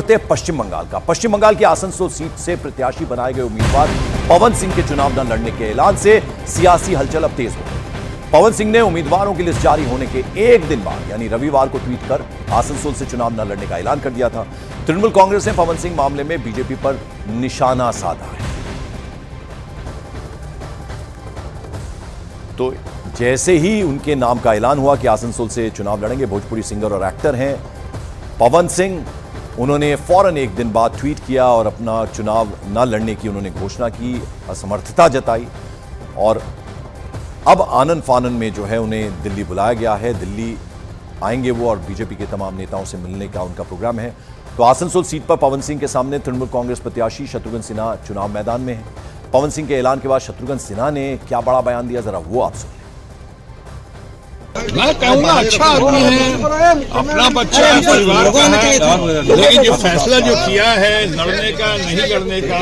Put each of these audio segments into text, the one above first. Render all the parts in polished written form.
बढ़ते हैं पश्चिम बंगाल का। पश्चिम बंगाल की आसनसोल सीट से प्रत्याशी बनाए गए उम्मीदवार पवन सिंह के चुनाव न लड़ने के ऐलान से सियासी हलचल अब तेज हो गई। पवन सिंह ने उम्मीदवारों की लिस्ट जारी होने के एक दिन बाद यानी रविवार को ट्वीट कर आसनसोल से चुनाव न लड़ने का ऐलान कर दिया था। तृणमूल कांग्रेस ने पवन सिंह मामले में बीजेपी पर निशाना साधा है। तो जैसे ही उनके नाम का ऐलान हुआ कि आसनसोल से चुनाव लड़ेंगे, भोजपुरी सिंगर और एक्टर हैं पवन सिंह, उन्होंने फौरन एक दिन बाद ट्वीट किया और अपना चुनाव न लड़ने की उन्होंने घोषणा की, असमर्थता जताई। और अब आनन फानन में जो है उन्हें दिल्ली बुलाया गया है। दिल्ली आएंगे वो और बीजेपी के तमाम नेताओं से मिलने का उनका प्रोग्राम है। तो आसनसोल सीट पर पवन सिंह के सामने तृणमूल कांग्रेस प्रत्याशी शत्रुघ्न सिन्हा चुनाव मैदान में है। पवन सिंह के ऐलान के बाद शत्रुघ्न सिन्हा ने क्या बड़ा बयान दिया, जरा वो आप सुनिए। मैं कहूँगा अच्छा आदमी है, अपना बच्चा है, परिवार का है, लेकिन जो फैसला जो किया है लड़ने का नहीं लड़ने का,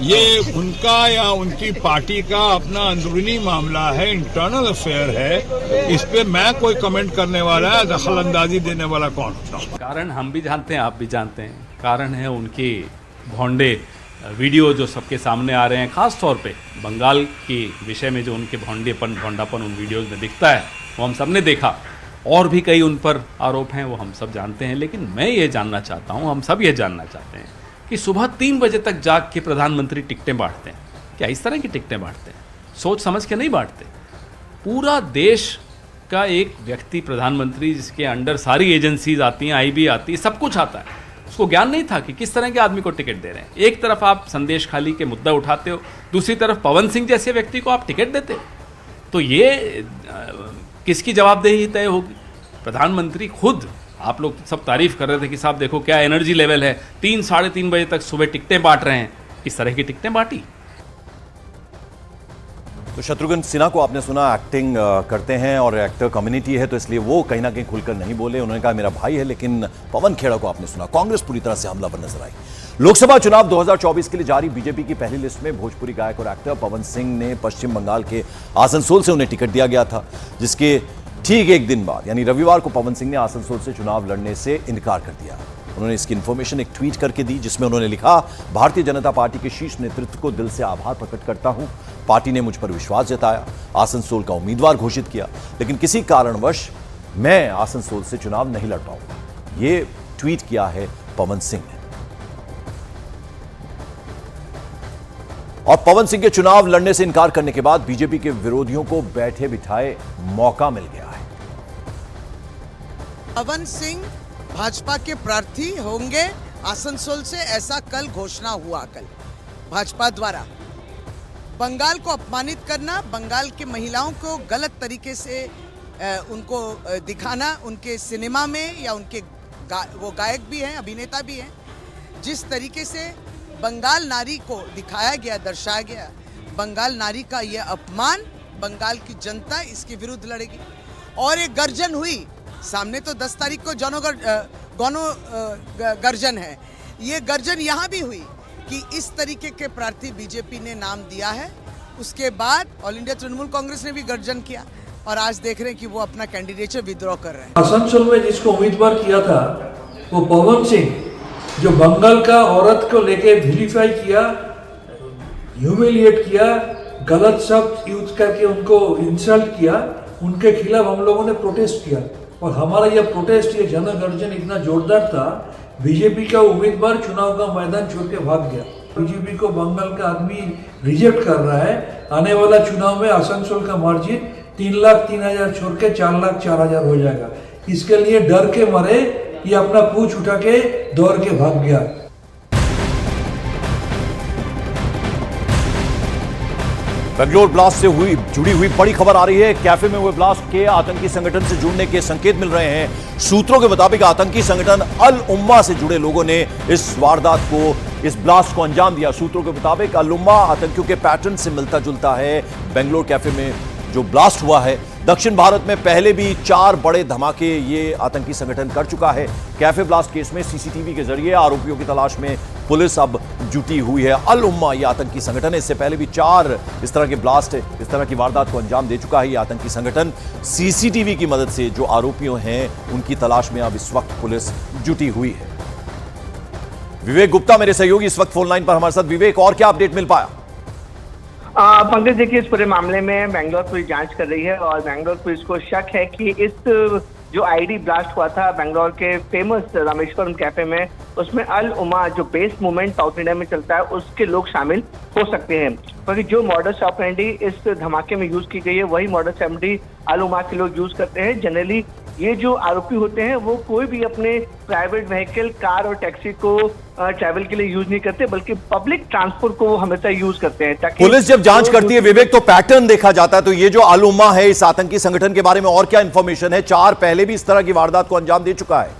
ये उनका या उनकी पार्टी का अपना अंदरूनी मामला है, इंटरनल अफेयर है। इस पे मैं कोई कमेंट करने वाला, दखल अंदाजी देने वाला कौन होता हूँ। कारण हम भी जानते हैं, आप भी जानते हैं। कारण है उनके भोंडे वीडियो जो सबके सामने आ रहे हैं, खास तौर पे बंगाल के विषय में जो उनके भोंडापन उन वीडियोज में दिखता है, वो हम सब ने देखा। और भी कई उन पर आरोप हैं, वो हम सब जानते हैं। लेकिन मैं ये जानना चाहता हूँ, हम सब ये जानना चाहते हैं कि सुबह 3 बजे तक जाग के प्रधानमंत्री टिकटें बांटते हैं, क्या इस तरह की टिकटें बांटते हैं? सोच समझ के नहीं बांटते। पूरा देश का एक व्यक्ति प्रधानमंत्री, जिसके अंडर सारी एजेंसीज आती हैं, IB आती है, सब कुछ आता है, उसको ज्ञान नहीं था कि किस तरह के आदमी को टिकट दे रहे हैं। एक तरफ आप संदेश खाली के मुद्दा उठाते हो, दूसरी तरफ पवन सिंह जैसे व्यक्ति को आप टिकट देते हो। तो ये किसकी जवाबदेही तय होगी? प्रधानमंत्री खुद, आप लोग सब तारीफ कर रहे थे कि साहब देखो क्या एनर्जी लेवल है, 3-3:30 बजे तक सुबह टिकटें बांट रहे हैं। इस तरह की टिकटें बांटी। तो शत्रुघ्न सिन्हा को आपने सुना, एक्टिंग करते हैं और एक्टर कम्युनिटी है, तो इसलिए वो कहीं ना कहीं खुलकर नहीं बोले। उन्होंने कहा मेरा भाई है। लेकिन पवन खेड़ा को आपने सुना, कांग्रेस पूरी तरह से हमलावर नजर आई। लोकसभा चुनाव 2024 के लिए जारी बीजेपी की पहली लिस्ट में भोजपुरी गायक और एक्टर पवन सिंह ने पश्चिम बंगाल के आसनसोल से उन्हें टिकट दिया गया था, जिसके ठीक एक दिन बाद यानी रविवार को पवन सिंह ने आसनसोल से चुनाव लड़ने से इनकार कर दिया। उन्होंने इसकी इन्फॉर्मेशन एक ट्वीट करके दी, जिसमें उन्होंने लिखा, भारतीय जनता पार्टी के शीर्ष नेतृत्व को दिल से आभार प्रकट करता हूं। पार्टी ने मुझ पर विश्वास जताया, आसनसोल का उम्मीदवार घोषित किया, लेकिन किसी कारणवश मैं आसनसोल से चुनाव नहीं लड़ पाऊंगा। ये ट्वीट किया है पवन सिंह ने। और पवन सिंह के चुनाव लड़ने से इनकार करने के बाद बीजेपी के विरोधियों को बैठे बिठाए मौका मिल गया है। पवन सिंह भाजपा के प्रार्थी होंगे आसनसोल से, ऐसा कल घोषणा हुआ। कल भाजपा द्वारा बंगाल को अपमानित करना, बंगाल की महिलाओं को गलत तरीके से उनको दिखाना, उनके सिनेमा में या उनके वो गायक भी हैं, अभिनेता भी हैं, जिस तरीके से बंगाल नारी को दिखाया गया, दर्शाया गया, बंगाल नारी का यह अपमान, बंगाल की जनता इसके विरुद्ध लड़ेगी। और एक गर्जन हुई सामने, तो 10 तारीख को गौनो गर्जन है, ये गर्जन यहाँ भी हुई कि इस तरीके के प्रार्थी बीजेपी ने नाम दिया है। उसके बाद ऑल इंडिया तृणमूल कांग्रेस ने भी गर्जन किया और आज देख रहे हैं कि वो अपना कैंडिडेचर विथड्रॉ कर रहे हैं। आसनसोल में जिसको उम्मीदवार किया था वो पवन सिंह, जो बंगाल का औरत को लेके विलिफाई किया, ह्यूमिलिएट किया, गलत शब्द यूज करके उनको इंसल्ट किया, उनके खिलाफ हम लोगों ने प्रोटेस्ट किया। और हमारा यह प्रोटेस्ट, ये जनगर्जन इतना जोरदार था, बीजेपी का उम्मीदवार चुनाव का मैदान छोड़ के भाग गया। बीजेपी को बंगाल का आदमी रिजेक्ट कर रहा है। आने वाला चुनाव में आसनसोल का मार्जिन 3,03,000 छोड़ के 4,04,000 हो जाएगा। इसके लिए डर के मारे ये अपना पूंछ उठा के दौड़ के भाग गया। बेंगलोर ब्लास्ट से जुड़ी हुई बड़ी खबर आ रही है। कैफे में हुए ब्लास्ट के आतंकी संगठन से जुड़ने के संकेत मिल रहे हैं। सूत्रों के मुताबिक आतंकी संगठन अल उम्मा से जुड़े लोगों ने इस वारदात को, इस ब्लास्ट को अंजाम दिया। सूत्रों के मुताबिक अल उम्मा आतंकियों के पैटर्न से मिलता जुलता है। बेंगलोर कैफे में जो ब्लास्ट हुआ है, दक्षिण भारत में पहले भी 4 बड़े धमाके ये आतंकी संगठन कर चुका है। कैफे ब्लास्ट केस में सीसीटीवी के जरिए आरोपियों की तलाश में पुलिस अब जुटी हुई है। अल उम्मा ये आतंकी संगठन है, इससे पहले भी 4 इस तरह के ब्लास्ट, इस तरह की वारदात को अंजाम दे चुका है ये आतंकी संगठन। सीसीटीवी की मदद से जो आरोपियों हैं उनकी तलाश में अब इस वक्त पुलिस जुटी हुई है। विवेक गुप्ता मेरे सहयोगी इस वक्त फोन लाइन पर हमारे साथ। विवेक, और क्या अपडेट मिल पाया? पंकज, देखिए, इस पूरे मामले में बेंगलोर पुलिस जांच कर रही है और बेंगलोर पुलिस को शक है कि इस जो आईडी ब्लास्ट हुआ था बेंगलोर के फेमस रामेश्वरम कैफे में, उसमें अल उमा जो बेस मूवमेंट साउथ इंडिया में चलता है उसके लोग शामिल हो सकते हैं, क्योंकि जो मॉडस ऑपरेंडी इस धमाके में यूज की गई है वही मॉडस ऑपरेंडी अल उमा के लोग यूज करते हैं। जनरली ये जो आरोपी होते हैं वो कोई भी अपने प्राइवेट व्हीकल, कार और टैक्सी को ट्रैवल के लिए यूज नहीं करते, बल्कि पब्लिक ट्रांसपोर्ट को वो हमेशा यूज करते हैं। ताकि पुलिस जब जांच करती है विवेक, तो पैटर्न देखा जाता है। तो ये जो अल उमा है, इस आतंकी संगठन के बारे में और क्या इंफॉर्मेशन है? 4 पहले भी इस तरह की वारदात को अंजाम दे चुका है।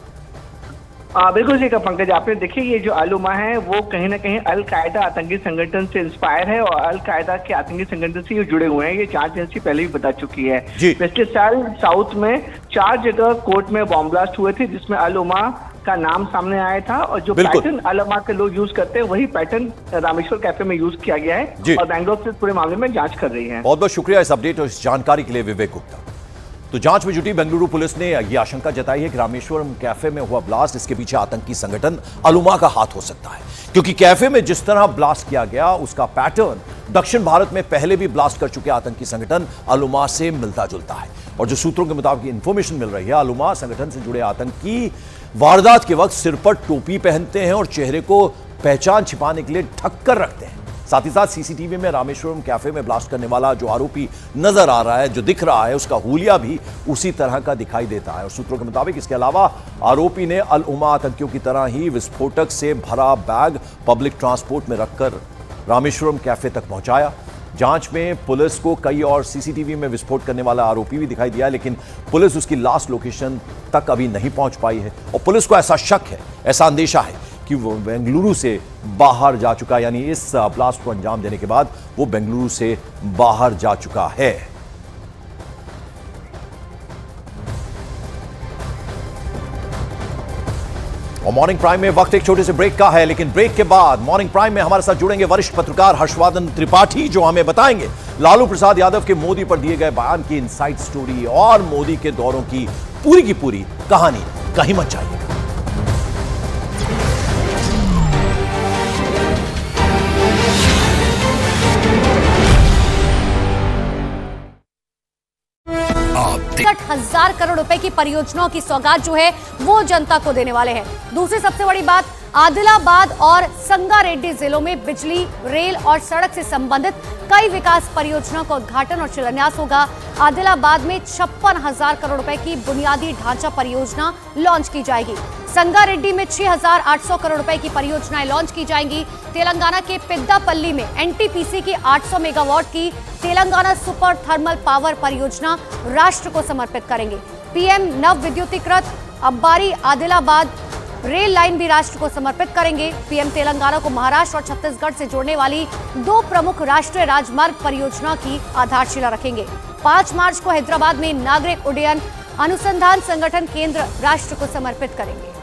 बिल्कुल सही कहा पंकज आपने। देखिए, ये जो अल उमा है वो कहीं ना कहीं अल कायदा आतंकी संगठन से इंस्पायर है और अल कायदा के आतंकी संगठन से ये जुड़े हुए हैं। ये जांच एजेंसी पहले भी बता चुकी है। पिछले साल साउथ में 4 जगह कोर्ट में बॉम्ब ब्लास्ट हुए थे जिसमें अल उमा का नाम सामने आया था, और जो पैटर्न अल उमा के लोग यूज करते हैं वही पैटर्न रामेश्वर कैफे में यूज किया गया है और बेंगलोर पुलिस पूरे मामले में जांच कर रही है। बहुत बहुत शुक्रिया इस अपडेट और इस जानकारी के लिए विवेक गुप्ता। तो जांच में जुटी बेंगलुरु पुलिस ने यह आशंका जताई है कि रामेश्वरम कैफे में हुआ ब्लास्ट, इसके पीछे आतंकी संगठन अल उमा का हाथ हो सकता है, क्योंकि कैफे में जिस तरह ब्लास्ट किया गया उसका पैटर्न दक्षिण भारत में पहले भी ब्लास्ट कर चुके आतंकी संगठन अल उमा से मिलता जुलता है। और जो सूत्रों के मुताबिक इंफॉर्मेशन मिल रही है, अल उमा संगठन से जुड़े आतंकी वारदात के वक्त सिर पर टोपी पहनते हैं और चेहरे को पहचान छिपाने के लिए ढक कर रखते हैं। साथ ही साथ सीसीटीवी में रामेश्वरम कैफे में ब्लास्ट करने वाला जो आरोपी नजर आ रहा है, जो दिख रहा है, उसका हुलिया भी उसी तरह का दिखाई देता है। और सूत्रों के मुताबिक इसके अलावा आरोपी ने अल उमा आतंकियों की तरह ही विस्फोटक से भरा बैग पब्लिक ट्रांसपोर्ट में रखकर रामेश्वरम कैफे तक पहुंचाया। जांच में पुलिस को कई और सीसीटीवी में विस्फोट करने वाला आरोपी भी दिखाई दिया, लेकिन पुलिस उसकी लास्ट लोकेशन तक अभी नहीं पहुंच पाई है। और पुलिस को ऐसा शक है, ऐसा अंदेशा है कि वो बेंगलुरु से बाहर जा चुका, यानी इस ब्लास्ट को अंजाम देने के बाद वो बेंगलुरु से बाहर जा चुका है। और मॉर्निंग प्राइम में वक्त एक छोटे से ब्रेक का है, लेकिन ब्रेक के बाद मॉर्निंग प्राइम में हमारे साथ जुड़ेंगे वरिष्ठ पत्रकार हर्षवर्धन त्रिपाठी, जो हमें बताएंगे लालू प्रसाद यादव के मोदी पर दिए गए बयान की इनसाइड स्टोरी और मोदी के दौरों की पूरी कहानी। कहीं मत जाइएगा। हजार करोड़ रुपए की परियोजनाओं की सौगात जो है वो जनता को देने वाले हैं। दूसरी सबसे बड़ी बात, आदिलाबाद और संगारेड्डी जिलों में बिजली, रेल और सड़क से संबंधित कई विकास परियोजनाओं का उद्घाटन और शिलान्यास होगा। आदिलाबाद में 56,000 करोड़ रुपए की बुनियादी ढांचा परियोजना लॉन्च की जाएगी। संगारेड्डी में 6,800 करोड़ रुपए की परियोजनाएं लॉन्च की जाएंगी। तेलंगाना के पेद्दापल्ली में एनटीपीसी की 800 मेगावाट की तेलंगाना सुपर थर्मल पावर परियोजना राष्ट्र को समर्पित करेंगे। पीएम नव विद्युतीकृत अब्बारी आदिलाबाद रेल लाइन भी राष्ट्र को समर्पित करेंगे। पीएम तेलंगाना को महाराष्ट्र और छत्तीसगढ़ से जोड़ने वाली 2 प्रमुख राष्ट्रीय राजमार्ग परियोजना की आधारशिला रखेंगे। 5 मार्च को हैदराबाद में नागरिक उड्डयन अनुसंधान संगठन केंद्र राष्ट्र को समर्पित करेंगे।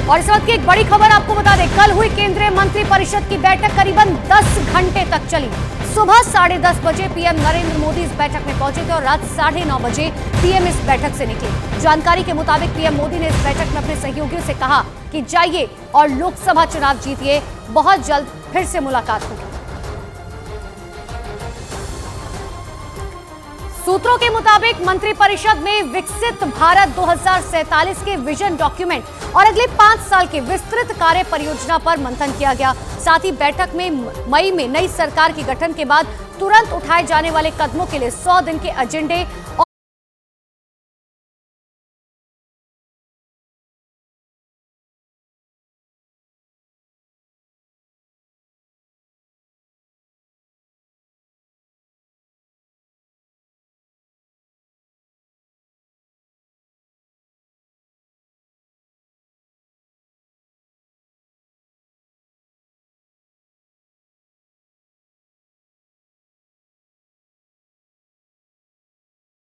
और इस वक्त की एक बड़ी खबर आपको बता दें, कल हुई केंद्रीय मंत्रिपरिषद की बैठक करीबन 10 घंटे तक चली। सुबह 10:30 बजे पीएम नरेंद्र मोदी इस बैठक में पहुंचे थे और रात 9:30 बजे पीएम इस बैठक से निकले। जानकारी के मुताबिक पीएम मोदी ने इस बैठक में अपने सहयोगियों से कहा कि जाइए और लोकसभा चुनाव जीतिए, बहुत जल्द फिर से मुलाकात होगी। सूत्रों के मुताबिक मंत्रिपरिषद में विकसित भारत 2047 के विजन डॉक्यूमेंट और अगले 5 साल के विस्तृत कार्य परियोजना पर मंथन किया गया। साथ ही बैठक में मई में नई सरकार के गठन के बाद तुरंत उठाए जाने वाले कदमों के लिए 100 दिन के एजेंडे